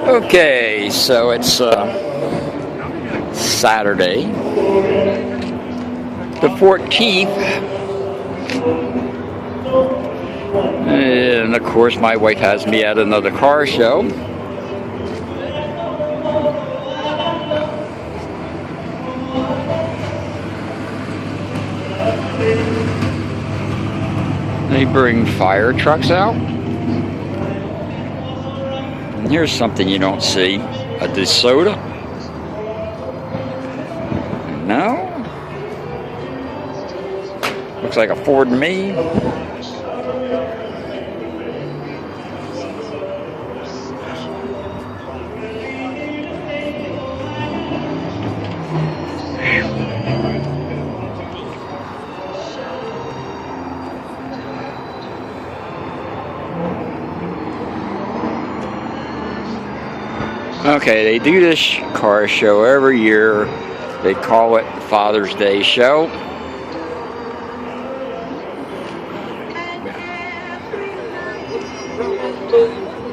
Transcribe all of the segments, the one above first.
Okay, so it's Saturday, the 14th, and of course my wife has me at another car show. They bring fire trucks out. And here's something you don't see. A DeSoto? No? Looks like a Ford to me. Okay, they do this car show every year. They call it Father's Day Show.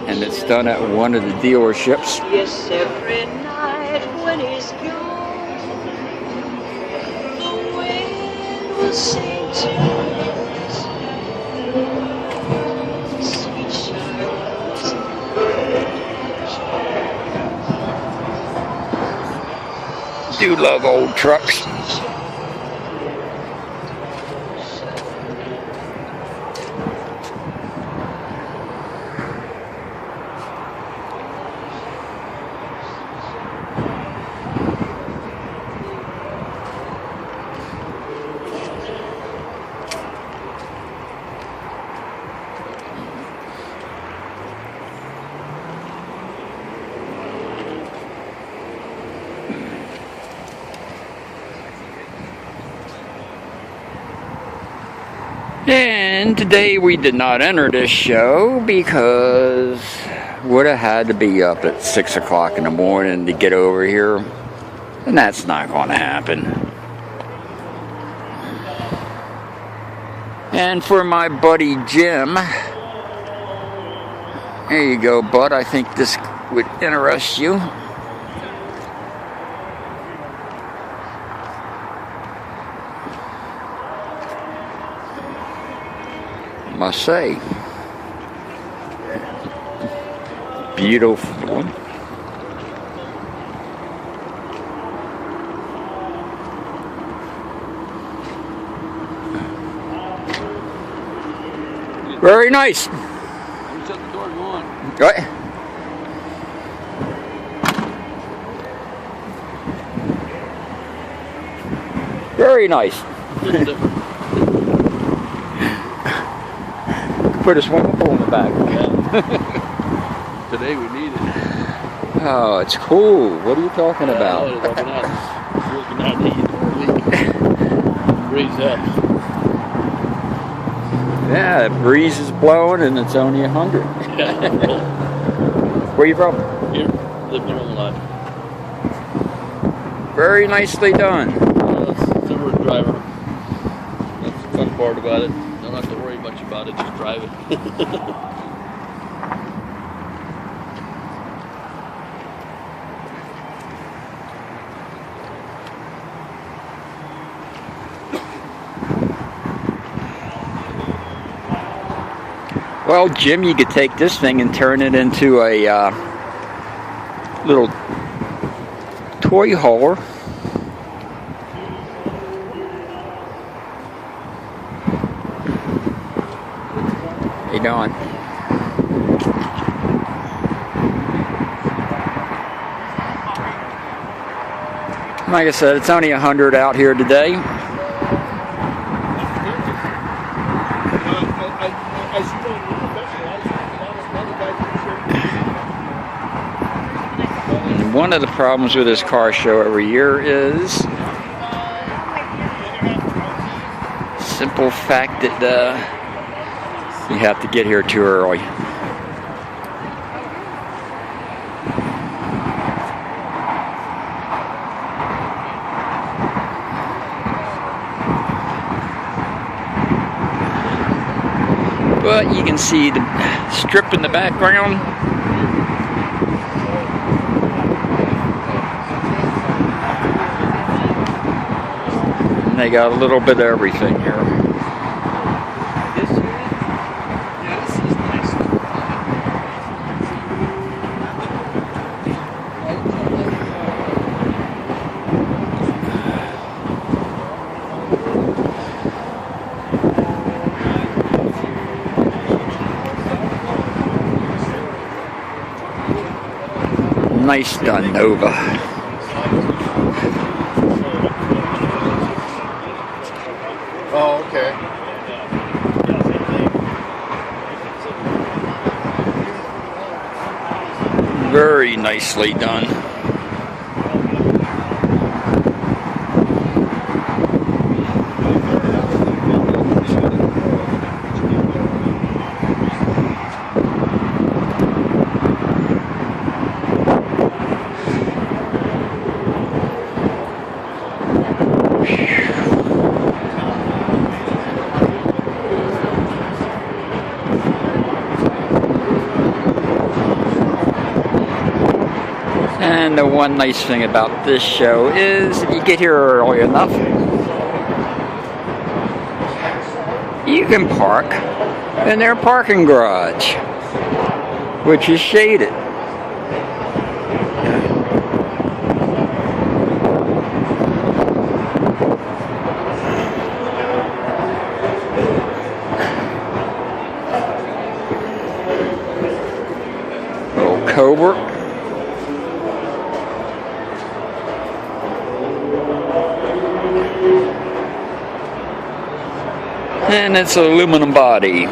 And it's done at one of the dealerships. Yes, every night when he's gone, the wind will sing to us. Sweet Charlotte's Do love old trucks. And today we did not enter this show because would have had to be up at 6 o'clock in the morning to get over here, and that's not going to happen. And for my buddy Jim, there you go, bud. I think this would interest you. Must say, beautiful one. Very nice. Shut the door, go on. Right. Very nice. Put a swimming pool in the back. Yeah. Today we need it. Oh, it's cool. What are you talking about? It's working out the breeze up. Yeah, the breeze is blowing and it's only 100. Where are you from? Here, lived your own life. Very nicely done. Silver driver. That's the fun part about it. Don't have to worry much about it, just drive it. Well, Jim, you could take this thing and turn it into a little toy hauler. How you doing? Like I said, it's only 100 out here today. And one of the problems with this car show every year is simple fact that you have to get here too early. But you can see the strip in the background. They got a little bit of everything here. Nice done, Nova. Oh, okay. Very nicely done. And the one nice thing about this show is if you get here early enough, you can park in their parking garage, which is shaded. Little Cobra. And it's an aluminum body.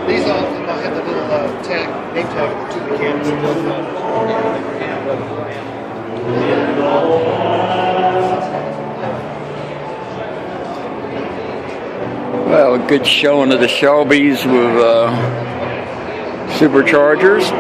These all have the little tag, name tag of the two mechanics. Well, a good showing of the Shelbys with superchargers.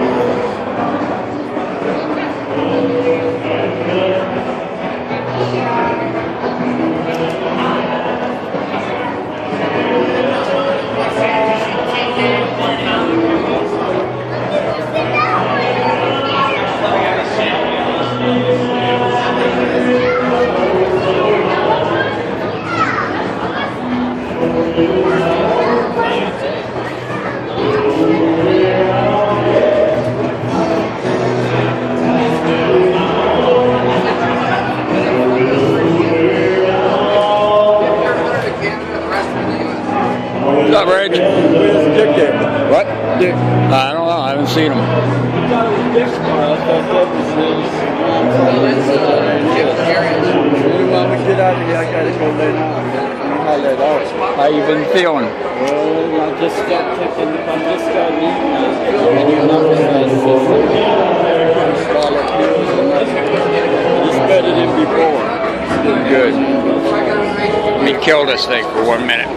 What's up, Reg? Where's Dick at? What? Dick. I don't know. I haven't seen him. I thought it was Dick's car. I thought that was his. While we get out of here, I gotta go lay down. I'll let off. How you been feeling? Well, I just got taken. I just got eaten. And you know swallow pills and nothing. It's better than before. Good. Let me kill this thing for 1 minute.